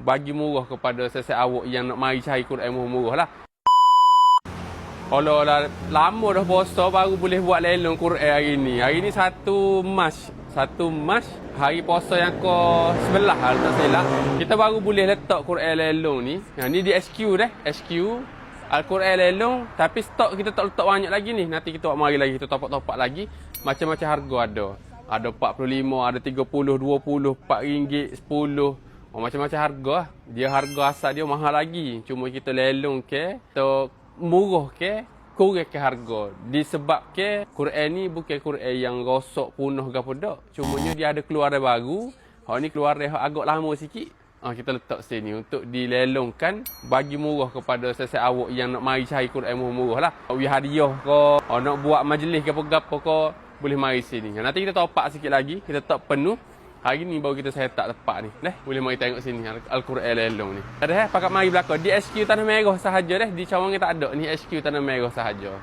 bagi murah kepada sesiap awak yang nak mari cari Quran murah lah. Kalau lama dah puasa baru boleh buat lelong Quran hari ni. Hari ni 1 Mac. 1 Mac hari puasa yang ke-11 lah tak silap. Kita baru boleh letak Quran lelong ni. Ni di SQ dah. SQ Al-Quran lelong, tapi stok kita tak letak banyak lagi ni. Nanti kita buat mari lagi, kita topak-topak lagi. Macam-macam harga ada. Ada 45, ada 30, 20, RM4, 10. Macam-macam harga. Dia harga asal dia mahal lagi. Cuma kita lelong ke, kita murah ke, kurang ke harga. Disebab ke Quran ni bukan Quran yang rosak punah ke apa dak. Cumanya dia ada keluaran baru. Hak ni keluaran agak lama sikit. Kita letak sini untuk dilelongkan bagi murah kepada sesiap awak yang nak mari cari Quran murah lah. Wi hadiah ke, nak buat majlis ke apa-apa ke, boleh mari sini. Nanti kita topak sikit lagi, kita letak penuh. Hari ni baru kita set tak tepat ni. Boleh mari tengok sini Al-Quran lelong ni. Ada pakat mari belakang di SQ Tanah Merah sahaja di Cawangan tak ada. Ni SQ Tanah Merah sahaja.